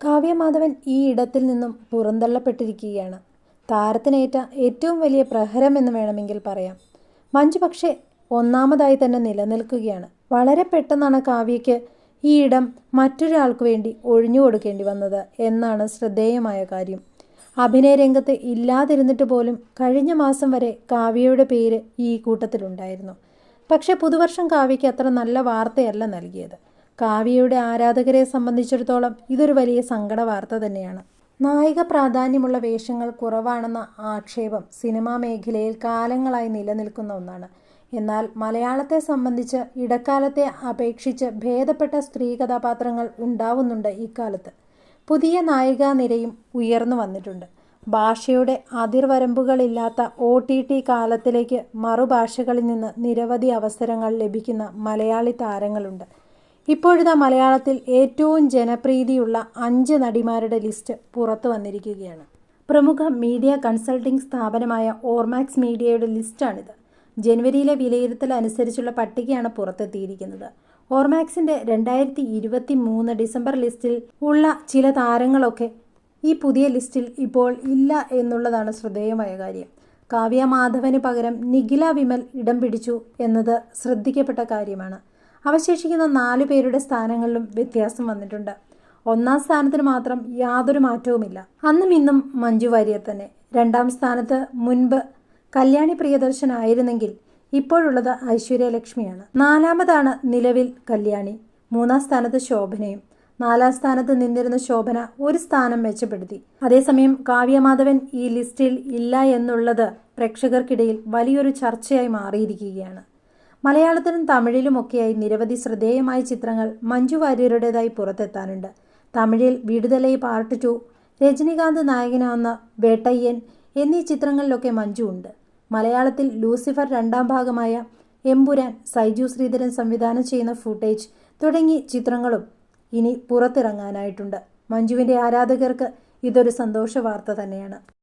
കാവ്യമാധവൻ ഈ ഇടത്തിൽ നിന്നും പുറന്തള്ളപ്പെട്ടിരിക്കുകയാണ്. താരത്തിനേറ്റ ഏറ്റവും വലിയ പ്രഹരം എന്ന് വേണമെങ്കിൽ പറയാം. മഞ്ജു പക്ഷേ ഒന്നാമതായി തന്നെ നിലനിൽക്കുകയാണ്. വളരെ പെട്ടെന്നാണ് കാവ്യയ്ക്ക് ഈ ഇടം മറ്റൊരാൾക്ക് വേണ്ടി ഒഴിഞ്ഞു കൊടുക്കേണ്ടി വന്നത് എന്നാണ് ശ്രദ്ധേയമായ കാര്യം. അഭിനയ രംഗത്ത് ഇല്ലാതിരുന്നിട്ട് പോലും കഴിഞ്ഞ മാസം വരെ കാവ്യയുടെ പേര് ഈ കൂട്ടത്തിലുണ്ടായിരുന്നു. പക്ഷേ പുതുവർഷം കാവ്യയ്ക്ക് അത്ര നല്ല വാർത്തയല്ല നൽകിയത്. കാവ്യയുടെ ആരാധകരെ സംബന്ധിച്ചിടത്തോളം ഇതൊരു വലിയ സങ്കട വാർത്ത തന്നെയാണ്. നായിക പ്രാധാന്യമുള്ള വേഷങ്ങൾ കുറവാണെന്ന ആക്ഷേപം സിനിമാ മേഖലയിൽ കാലങ്ങളായി നിലനിൽക്കുന്ന ഒന്നാണ്. എന്നാൽ മലയാളത്തെ സംബന്ധിച്ച് ഇടക്കാലത്തെ അപേക്ഷിച്ച് ഭേദപ്പെട്ട സ്ത്രീ കഥാപാത്രങ്ങൾ ഉണ്ടാവുന്നുണ്ട് ഇക്കാലത്ത്. പുതിയ നായികാ നിരയും ഉയർന്നു വന്നിട്ടുണ്ട്. ഭാഷയുടെ അതിർവരമ്പുകളില്ലാത്ത OTT കാലത്തിലേക്ക് മറുഭാഷകളിൽ നിന്ന് നിരവധി അവസരങ്ങൾ ലഭിക്കുന്ന മലയാളി താരങ്ങളുണ്ട്. ഇപ്പോഴിതാ മലയാളത്തിൽ ഏറ്റവും ജനപ്രീതിയുള്ള 5 നടിമാരുടെ ലിസ്റ്റ് പുറത്തു വന്നിരിക്കുകയാണ്. പ്രമുഖ മീഡിയ കൺസൾട്ടിംഗ് സ്ഥാപനമായ ഓർമാക്സ് മീഡിയയുടെ ലിസ്റ്റാണിത്. ജനുവരിയിലെ വിലയിരുത്തൽ അനുസരിച്ചുള്ള പട്ടികയാണ് പുറത്തെത്തിയിരിക്കുന്നത്. ഓർമാക്സിൻ്റെ 2023 ഡിസംബർ ലിസ്റ്റിൽ ഉള്ള ചില താരങ്ങളൊക്കെ ഈ പുതിയ ലിസ്റ്റിൽ ഇപ്പോൾ ഇല്ല എന്നുള്ളതാണ് ശ്രദ്ധേയമായ കാര്യം. കാവ്യ മാധവന് പകരം നിഖില വിമൽ ഇടം പിടിച്ചു എന്നത് ശ്രദ്ധിക്കപ്പെട്ട കാര്യമാണ്. അവശേഷിക്കുന്ന 4 പേരുടെ സ്ഥാനങ്ങളിലും വ്യത്യാസം വന്നിട്ടുണ്ട്. 1-ാം സ്ഥാനത്തിന് മാത്രം യാതൊരു മാറ്റവുമില്ല. അന്നും ഇന്നും മഞ്ജു വാര്യർ തന്നെ. 2-ാം സ്ഥാനത്ത് മുൻപ് കല്യാണി പ്രിയദർശൻ ആയിരുന്നെങ്കിൽ ഇപ്പോഴുള്ളത് ഐശ്വര്യ ലക്ഷ്മിയാണ്. 4-ാമതാണ് നിലവിൽ കല്യാണി. 3-ാം സ്ഥാനത്ത് ശോഭനയും. 4-ാം സ്ഥാനത്ത് നിന്നിരുന്ന ശോഭന ഒരു സ്ഥാനം മെച്ചപ്പെടുത്തി. അതേസമയം കാവ്യമാധവൻ ഈ ലിസ്റ്റിൽ ഇല്ല എന്നുള്ളത് പ്രേക്ഷകർക്കിടയിൽ വലിയൊരു ചർച്ചയായി മാറിയിരിക്കുകയാണ്. മലയാളത്തിലും തമിഴിലുമൊക്കെയായി നിരവധി ശ്രദ്ധേയമായ ചിത്രങ്ങൾ മഞ്ജു വാര്യരുടേതായി പുറത്തെത്താനുണ്ട്. തമിഴിൽ വിടുതലൈ പാർട്ട് 2, രജനികാന്ത് നായകനാവുന്ന വേട്ടയ്യൻ എന്നീ ചിത്രങ്ങളിലൊക്കെ മഞ്ജു ഉണ്ട്. മലയാളത്തിൽ ലൂസിഫർ 2-ാം ഭാഗമായ എമ്പുരാൻ, സൈജു ശ്രീധരൻ സംവിധാനം ചെയ്യുന്ന ഫുട്ടേജ് തുടങ്ങി ചിത്രങ്ങളും ഇനി പുറത്തിറങ്ങാനായിട്ടുണ്ട്. മഞ്ജുവിൻ്റെ ആരാധകർക്ക് ഇതൊരു സന്തോഷ വാർത്ത തന്നെയാണ്.